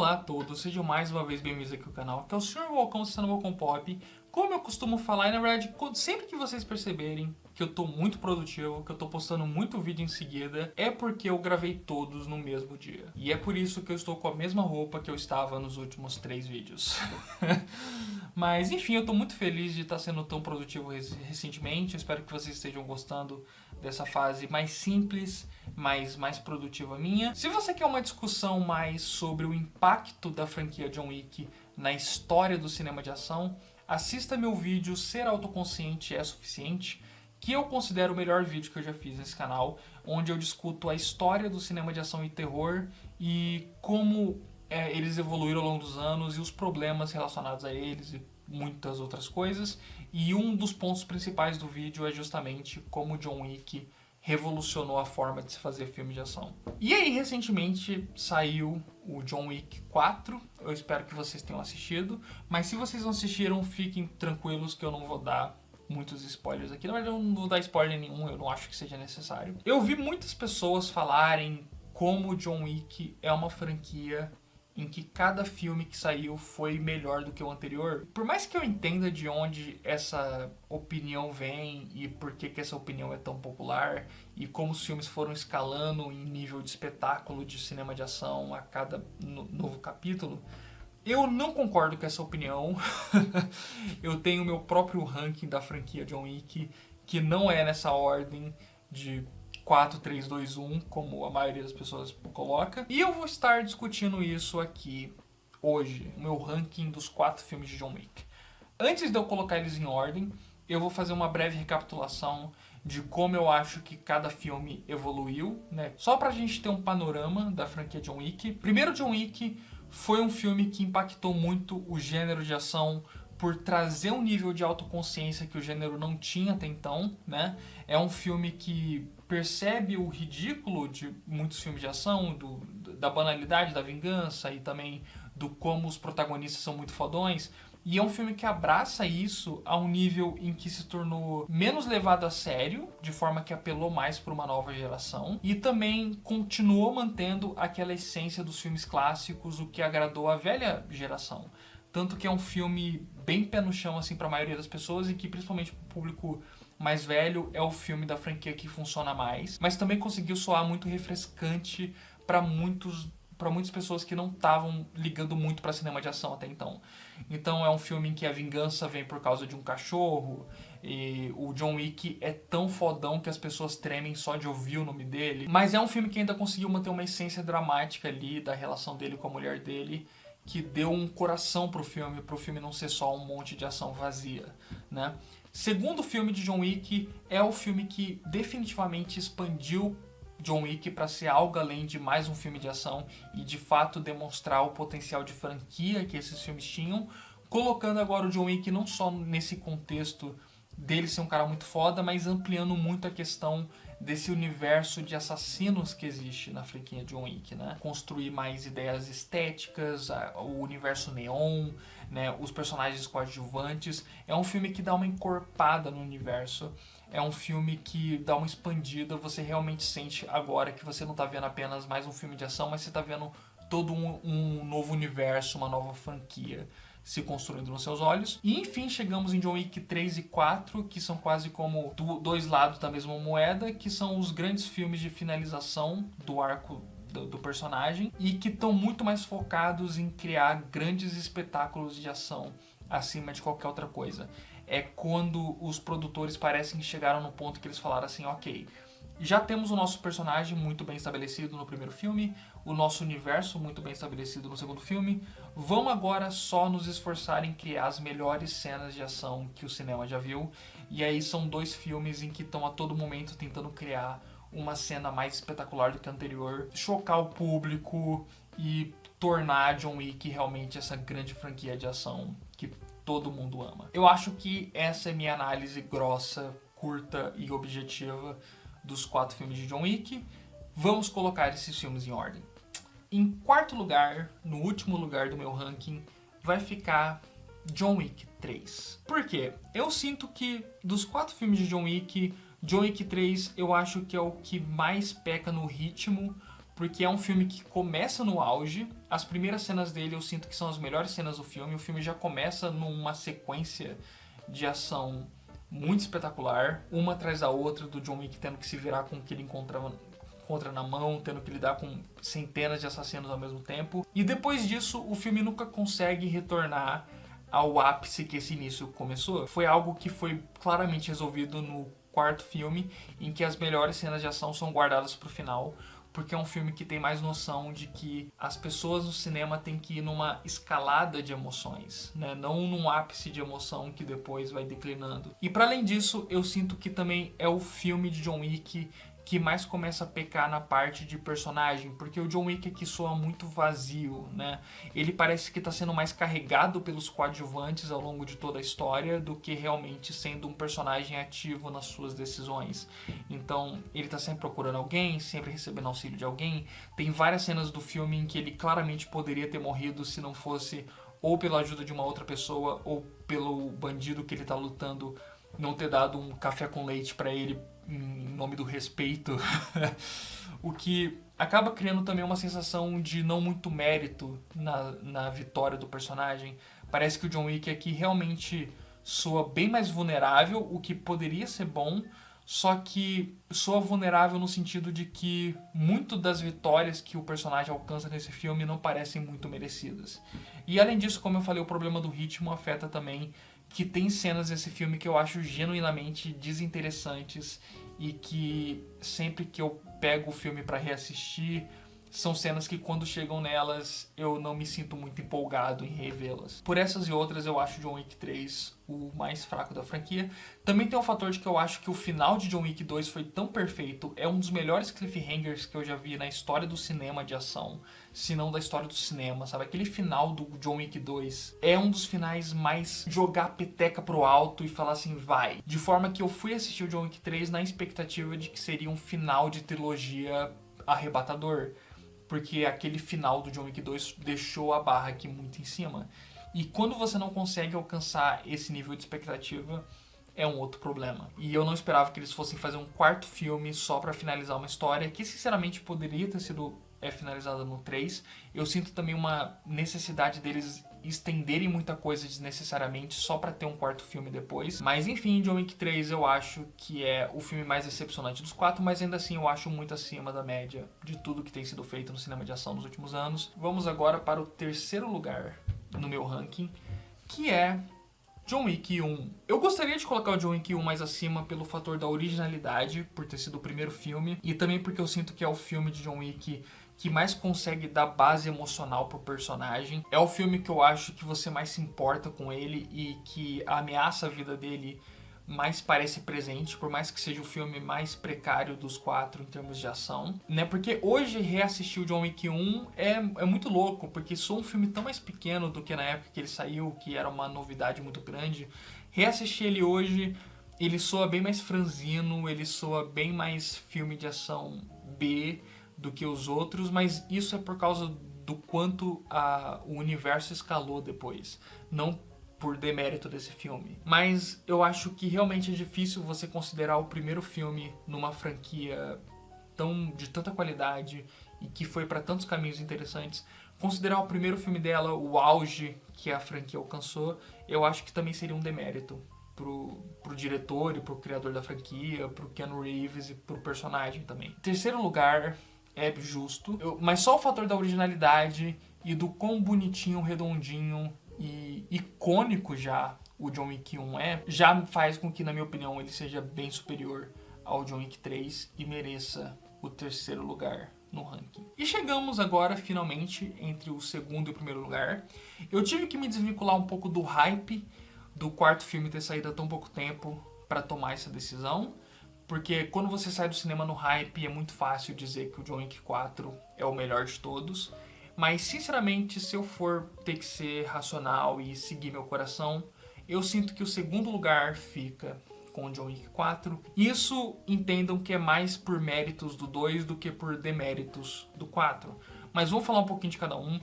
Olá a todos, sejam mais uma vez bem-vindos aqui ao canal, que é o Sr. Walcão, Cessando Walcão Pop. Como eu costumo falar, e na verdade, sempre que vocês perceberem que eu tô muito produtivo, que eu tô postando muito vídeo em seguida, é porque eu gravei todos no mesmo dia. E é por isso que eu estou com a mesma roupa que eu estava nos últimos 3 vídeos. Mas enfim, eu tô muito feliz de estar sendo tão produtivo recentemente. Eu espero que vocês estejam gostando dessa fase mais simples, mais produtiva minha. Se você quer uma discussão mais sobre o impacto da franquia John Wick na história do cinema de ação, assista meu vídeo Ser Autoconsciente é Suficiente, que eu considero o melhor vídeo que eu já fiz nesse canal, onde eu discuto a história do cinema de ação e terror e como eles evoluíram ao longo dos anos e os problemas relacionados a eles e muitas outras coisas. E um dos pontos principais do vídeo é justamente como John Wick revolucionou a forma de se fazer filme de ação. E aí, recentemente, saiu o John Wick 4. Eu espero que vocês tenham assistido. Mas se vocês não assistiram, fiquem tranquilos que eu não vou dar muitos spoilers aqui. Na verdade, eu não vou dar spoiler nenhum, eu não acho que seja necessário. Eu vi muitas pessoas falarem como John Wick é uma franquia em que cada filme que saiu foi melhor do que o anterior. Por mais que eu entenda de onde essa opinião vem e por que essa opinião é tão popular e como os filmes foram escalando em nível de espetáculo de cinema de ação a cada novo capítulo, eu não concordo com essa opinião. Eu tenho meu próprio ranking da franquia John Wick, que não é nessa ordem de 4, 3, 2, 1, como a maioria das pessoas coloca. E eu vou estar discutindo isso aqui hoje, o meu ranking dos 4 filmes de John Wick. Antes de eu colocar eles em ordem, eu vou fazer uma breve recapitulação de como eu acho que cada filme evoluiu, né? Só pra gente ter um panorama da franquia John Wick. Primeiro, John Wick foi um filme que impactou muito o gênero de ação por trazer um nível de autoconsciência que o gênero não tinha até então, né? É um filme que percebe o ridículo de muitos filmes de ação, da banalidade da vingança e também do como os protagonistas são muito fodões. E é um filme que abraça isso a um nível em que se tornou menos levado a sério, de forma que apelou mais para uma nova geração. E também continuou mantendo aquela essência dos filmes clássicos, o que agradou a velha geração. Tanto que é um filme bem pé no chão assim, para a maioria das pessoas e que principalmente para o público mais velho é o filme da franquia que funciona mais. Mas também conseguiu soar muito refrescante para muitas pessoas que não estavam ligando muito para cinema de ação até então. Então é um filme em que a vingança vem por causa de um cachorro, e o John Wick é tão fodão que as pessoas tremem só de ouvir o nome dele. Mas é um filme que ainda conseguiu manter uma essência dramática ali da relação dele com a mulher dele, que deu um coração pro filme não ser só um monte de ação vazia, né? Segundo filme de John Wick é o filme que definitivamente expandiu John Wick para ser algo além de mais um filme de ação e de fato demonstrar o potencial de franquia que esses filmes tinham, colocando agora o John Wick não só nesse contexto dele ser um cara muito foda, mas ampliando muito a questão desse universo de assassinos que existe na franquia John Wick, né? Construir mais ideias estéticas, o universo neon, né? Os personagens coadjuvantes. É um filme que dá uma encorpada no universo. É um filme que dá uma expandida. Você realmente sente agora que você não tá vendo apenas mais um filme de ação, mas você tá vendo todo um novo universo, uma nova franquia se construindo nos seus olhos. E enfim, chegamos em John Wick 3 e 4, que são quase como dois lados da mesma moeda, que são os grandes filmes de finalização do arco do personagem e que estão muito mais focados em criar grandes espetáculos de ação acima de qualquer outra coisa. É quando os produtores parecem que chegaram no ponto que eles falaram assim, ok, já temos o nosso personagem muito bem estabelecido no primeiro filme, o nosso universo muito bem estabelecido no segundo filme, vamos agora só nos esforçar em criar as melhores cenas de ação que o cinema já viu, e aí são 2 filmes em que estão a todo momento tentando criar uma cena mais espetacular do que a anterior, chocar o público e tornar John Wick realmente essa grande franquia de ação que todo mundo ama. Eu acho que essa é minha análise grossa, curta e objetiva dos 4 filmes de John Wick. Vamos colocar esses filmes em ordem. Em quarto lugar, no último lugar do meu ranking, vai ficar John Wick 3. Por quê? Eu sinto que dos 4 filmes de John Wick 3 eu acho que é o que mais peca no ritmo, porque é um filme que começa no auge. As primeiras cenas dele eu sinto que são as melhores cenas do filme. O filme já começa numa sequência de ação muito espetacular, uma atrás da outra, do John Wick tendo que se virar com o que ele encontra na mão, tendo que lidar com centenas de assassinos ao mesmo tempo. E depois disso, o filme nunca consegue retornar ao ápice que esse início começou. Foi algo que foi claramente resolvido no quarto filme, em que as melhores cenas de ação são guardadas pro final, porque é um filme que tem mais noção de que as pessoas no cinema têm que ir numa escalada de emoções, né? Não num ápice de emoção que depois vai declinando. E para além disso, eu sinto que também é o filme de John Wick que mais começa a pecar na parte de personagem, porque o John Wick aqui soa muito vazio, né? Ele parece que está sendo mais carregado pelos coadjuvantes ao longo de toda a história do que realmente sendo um personagem ativo nas suas decisões. Então, ele está sempre procurando alguém, sempre recebendo auxílio de alguém. Tem várias cenas do filme em que ele claramente poderia ter morrido se não fosse ou pela ajuda de uma outra pessoa ou pelo bandido que ele está lutando não ter dado um café com leite para ele em nome do respeito, o que acaba criando também uma sensação de não muito mérito na vitória do personagem. Parece que o John Wick aqui realmente soa bem mais vulnerável, o que poderia ser bom, só que soa vulnerável no sentido de que muito das vitórias que o personagem alcança nesse filme não parecem muito merecidas. E além disso, como eu falei, o problema do ritmo afeta também que tem cenas nesse filme que eu acho genuinamente desinteressantes e que sempre que eu pego o filme para reassistir, são cenas que quando chegam nelas eu não me sinto muito empolgado em revê-las. Por essas e outras eu acho John Wick 3 o mais fraco da franquia. Também tem o fator de que eu acho que o final de John Wick 2 foi tão perfeito, é um dos melhores cliffhangers que eu já vi na história do cinema de ação, se não da história do cinema, sabe? Aquele final do John Wick 2 é um dos finais mais jogar a peteca pro alto e falar assim, vai. De forma que eu fui assistir o John Wick 3 na expectativa de que seria um final de trilogia arrebatador, porque aquele final do John Wick 2 deixou a barra aqui muito em cima. E quando você não consegue alcançar esse nível de expectativa, é um outro problema. E eu não esperava que eles fossem fazer um quarto filme só pra finalizar uma história que sinceramente poderia ter sido finalizada no 3. Eu sinto também uma necessidade deles estenderem muita coisa desnecessariamente só pra ter um quarto filme depois. Mas enfim, John Wick 3 eu acho que é o filme mais decepcionante dos 4, mas ainda assim eu acho muito acima da média de tudo que tem sido feito no cinema de ação nos últimos anos. Vamos agora para o terceiro lugar no meu ranking, que é John Wick 1. Eu gostaria de colocar o John Wick 1 mais acima pelo fator da originalidade, por ter sido o primeiro filme, e também porque eu sinto que é o filme de John Wick que mais consegue dar base emocional pro personagem. É o filme que eu acho que você mais se importa com ele e que a ameaça à vida dele mais parece presente, por mais que seja o filme mais precário dos 4 em termos de ação, né? Porque hoje reassistir o John Wick 1 é muito louco, porque sou um filme tão mais pequeno do que na época que ele saiu, que era uma novidade muito grande. Reassistir ele hoje, ele soa bem mais franzino, ele soa bem mais filme de ação B do que os outros, mas isso é por causa do quanto o universo escalou depois, não por demérito desse filme. Mas eu acho que realmente é difícil você considerar o primeiro filme numa franquia de tanta qualidade e que foi para tantos caminhos interessantes. Considerar o primeiro filme dela o auge que a franquia alcançou, eu acho que também seria um demérito pro diretor e pro criador da franquia, pro Keanu Reeves e pro personagem também. Terceiro lugar é justo, mas só o fator da originalidade e do quão bonitinho, redondinho e icônico já o John Wick 1 já faz com que, na minha opinião, ele seja bem superior ao John Wick 3 e mereça o terceiro lugar no ranking. E chegamos agora, finalmente, entre o segundo e o primeiro lugar. Eu tive que me desvincular um pouco do hype do quarto filme ter saído há tão pouco tempo para tomar essa decisão, porque quando você sai do cinema no hype é muito fácil dizer que o John Wick 4 é o melhor de todos. Mas, sinceramente, se eu for ter que ser racional e seguir meu coração, eu sinto que o segundo lugar fica com o John Wick 4. Isso, entendam que é mais por méritos do 2 do que por deméritos do 4. Mas vamos falar um pouquinho de cada um.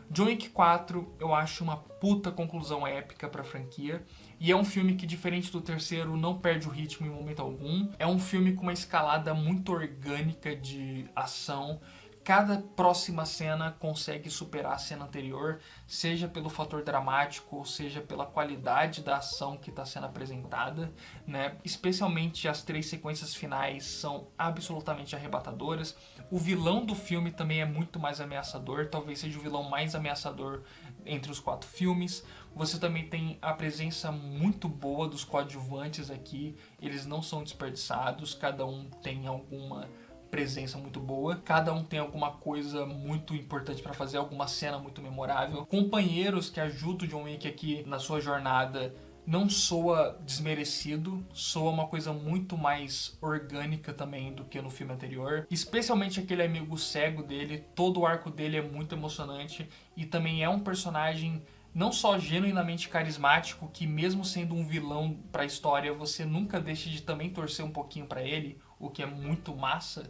John Wick 4 eu acho uma puta conclusão épica pra franquia. E é um filme que, diferente do terceiro, não perde o ritmo em momento algum. É um filme com uma escalada muito orgânica de ação. cada próxima cena consegue superar a cena anterior, seja pelo fator dramático, ou seja pela qualidade da ação que está sendo apresentada, né? Especialmente as 3 sequências finais são absolutamente arrebatadoras. O vilão do filme também é muito mais ameaçador, talvez seja o vilão mais ameaçador entre os 4 filmes. Você também tem a presença muito boa dos coadjuvantes aqui, eles não são desperdiçados, cada um tem alguma presença muito boa, cada um tem alguma coisa muito importante para fazer, alguma cena muito memorável. Companheiros que ajudam o John Wick aqui na sua jornada não soa desmerecido, soa uma coisa muito mais orgânica também do que no filme anterior. Especialmente aquele amigo cego dele, todo o arco dele é muito emocionante e também é um personagem não só genuinamente carismático, que mesmo sendo um vilão para a história, você nunca deixa de também torcer um pouquinho para ele, o que é muito massa,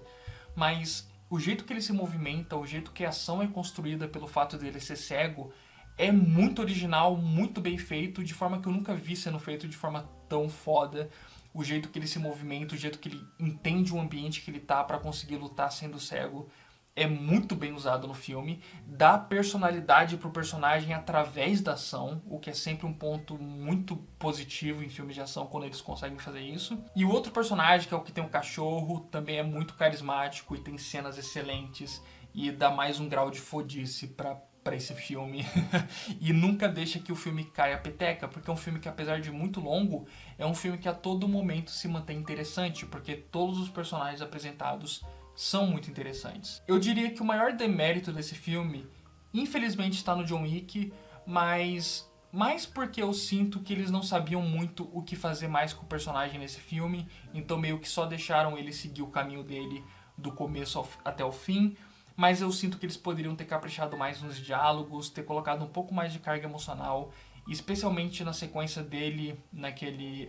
mas o jeito que ele se movimenta, o jeito que a ação é construída pelo fato dele ser cego, é muito original, muito bem feito, de forma que eu nunca vi sendo feito de forma tão foda. O jeito que ele se movimenta, o jeito que ele entende o ambiente que ele tá para conseguir lutar sendo cego, é muito bem usado no filme, dá personalidade pro personagem através da ação, o que é sempre um ponto muito positivo em filmes de ação quando eles conseguem fazer isso. E o outro personagem, que é o que tem o cachorro, também é muito carismático e tem cenas excelentes e dá mais um grau de fodice pra esse filme. E nunca deixa que o filme caia a peteca, porque é um filme que, apesar de muito longo, é um filme que a todo momento se mantém interessante, porque todos os personagens apresentados são muito interessantes. Eu diria que o maior demérito desse filme, infelizmente, está no John Wick, mas mais porque eu sinto que eles não sabiam muito o que fazer mais com o personagem nesse filme, então meio que só deixaram ele seguir o caminho dele do começo até o fim, mas eu sinto que eles poderiam ter caprichado mais nos diálogos, ter colocado um pouco mais de carga emocional, especialmente na sequência dele naquele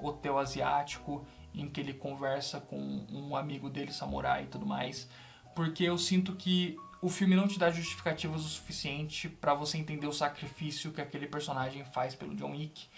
hotel asiático, em que ele conversa com um amigo dele, samurai e tudo mais, porque eu sinto que o filme não te dá justificativas o suficiente para você entender o sacrifício que aquele personagem faz pelo John Wick,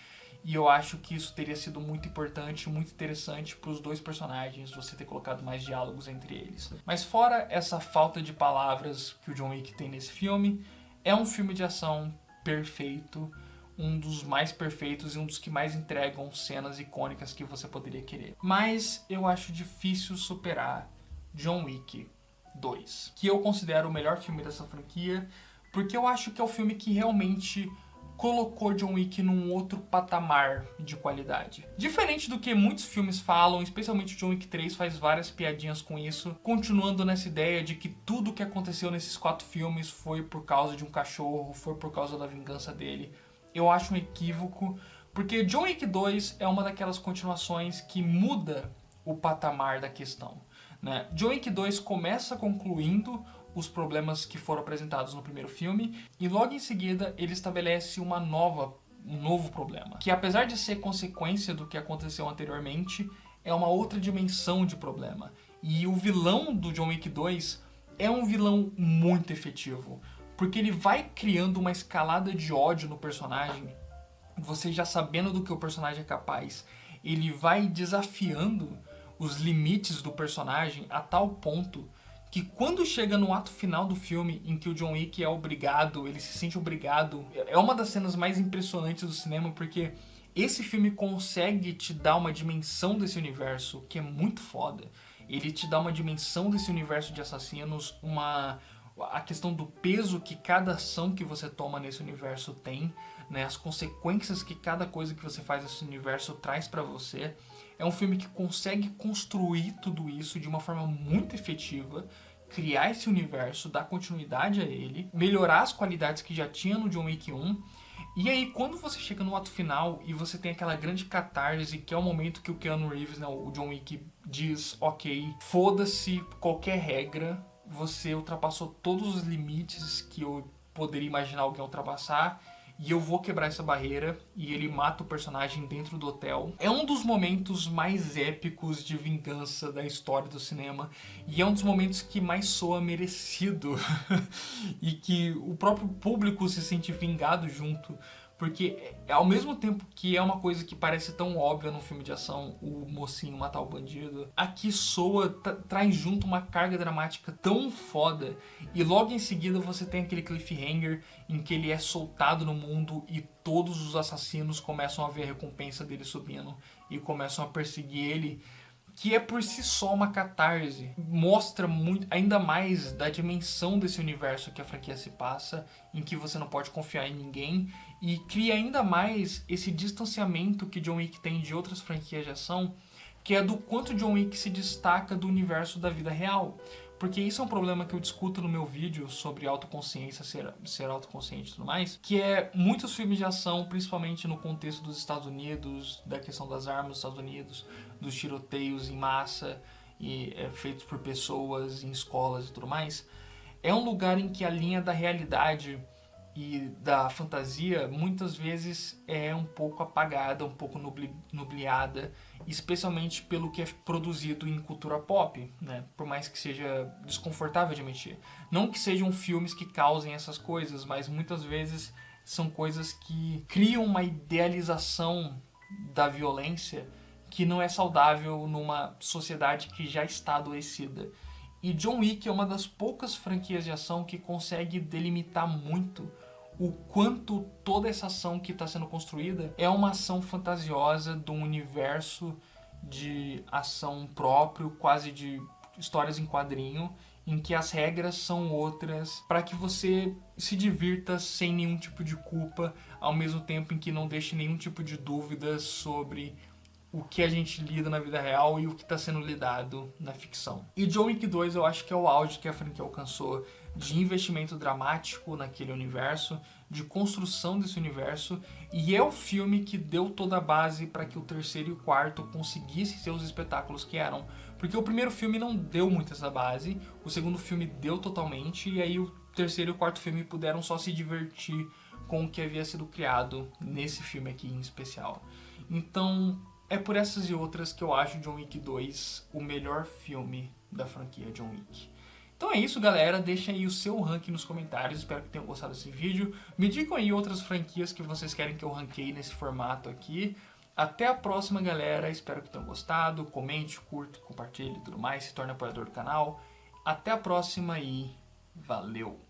e eu acho que isso teria sido muito importante, muito interessante para os 2 personagens, você ter colocado mais diálogos entre eles. Mas fora essa falta de palavras que o John Wick tem nesse filme, é um filme de ação perfeito, um dos mais perfeitos e um dos que mais entregam cenas icônicas que você poderia querer. Mas eu acho difícil superar John Wick 2, que eu considero o melhor filme dessa franquia, porque eu acho que é o filme que realmente colocou John Wick num outro patamar de qualidade. Diferente do que muitos filmes falam, especialmente o John Wick 3 faz várias piadinhas com isso, continuando nessa ideia de que tudo que aconteceu nesses 4 filmes foi por causa de um cachorro, foi por causa da vingança dele. Eu acho um equívoco, porque John Wick 2 é uma daquelas continuações que muda o patamar da questão, né? John Wick 2 começa concluindo os problemas que foram apresentados no primeiro filme e logo em seguida ele estabelece um novo problema, que apesar de ser consequência do que aconteceu anteriormente, é uma outra dimensão de problema. E o vilão do John Wick 2 é um vilão muito efetivo, porque ele vai criando uma escalada de ódio no personagem, você já sabendo do que o personagem é capaz. Ele vai desafiando os limites do personagem a tal ponto que quando chega no ato final do filme, em que o John Wick é obrigado, ele se sente obrigado, é uma das cenas mais impressionantes do cinema, porque esse filme consegue te dar uma dimensão desse universo que é muito foda. Ele te dá uma dimensão desse universo de assassinos, a questão do peso que cada ação que você toma nesse universo tem, né? As consequências que cada coisa que você faz nesse universo traz pra você. É um filme que consegue construir tudo isso de uma forma muito efetiva, criar esse universo, dar continuidade a ele, melhorar as qualidades que já tinha no John Wick 1. E aí, quando você chega no ato final e você tem aquela grande catarse, que é o momento que o Keanu Reeves, né, o John Wick, diz, ok, foda-se qualquer regra, você ultrapassou todos os limites que eu poderia imaginar alguém ultrapassar, e eu vou quebrar essa barreira, e ele mata o personagem dentro do hotel. É um dos momentos mais épicos de vingança da história do cinema, e é um dos momentos que mais soa merecido, e que o próprio público se sente vingado junto, Porque ao mesmo tempo que é uma coisa que parece tão óbvia num filme de ação, o mocinho matar o bandido, aqui soa, traz junto uma carga dramática tão foda. E logo em seguida você tem aquele cliffhanger em que ele é soltado no mundo e todos os assassinos começam a ver a recompensa dele subindo e começam a perseguir ele, que é por si só uma catarse. Mostra muito, ainda mais da dimensão desse universo que a franquia se passa, em que você não pode confiar em ninguém, e cria ainda mais esse distanciamento que John Wick tem de outras franquias de ação, que é do quanto John Wick se destaca do universo da vida real. Porque isso é um problema que eu discuto no meu vídeo sobre autoconsciência, ser autoconsciente e tudo mais, que é muitos filmes de ação, principalmente no contexto dos Estados Unidos, da questão das armas dos Estados Unidos, dos tiroteios em massa e feitos por pessoas em escolas e tudo mais, é um lugar em que a linha da realidade e da fantasia muitas vezes é um pouco apagada, um pouco nubliada, especialmente pelo que é produzido em cultura pop, né? Por mais que seja desconfortável de admitir. Não que sejam filmes que causem essas coisas, mas muitas vezes são coisas que criam uma idealização da violência que não é saudável numa sociedade que já está adoecida. E John Wick é uma das poucas franquias de ação que consegue delimitar muito o quanto toda essa ação que está sendo construída é uma ação fantasiosa de um universo de ação próprio, quase de histórias em quadrinho, em que as regras são outras, para que você se divirta sem nenhum tipo de culpa, ao mesmo tempo em que não deixe nenhum tipo de dúvida sobre o que a gente lida na vida real e o que está sendo lidado na ficção. E John Wick 2 eu acho que é o auge que a franquia alcançou de investimento dramático naquele universo, de construção desse universo, e é o filme que deu toda a base para que o terceiro e o quarto conseguissem ser os espetáculos que eram. Porque o primeiro filme não deu muito essa base, o segundo filme deu totalmente, e aí o terceiro e o quarto filme puderam só se divertir com o que havia sido criado nesse filme aqui em especial. Então, é por essas e outras que eu acho John Wick 2 o melhor filme da franquia John Wick. Então é isso, galera. Deixem aí o seu ranking nos comentários. Espero que tenham gostado desse vídeo. Me digam aí outras franquias que vocês querem que eu ranqueie nesse formato aqui. Até a próxima, galera. Espero que tenham gostado. Comente, curta, compartilhe e tudo mais. Se torne apoiador do canal. Até a próxima e valeu!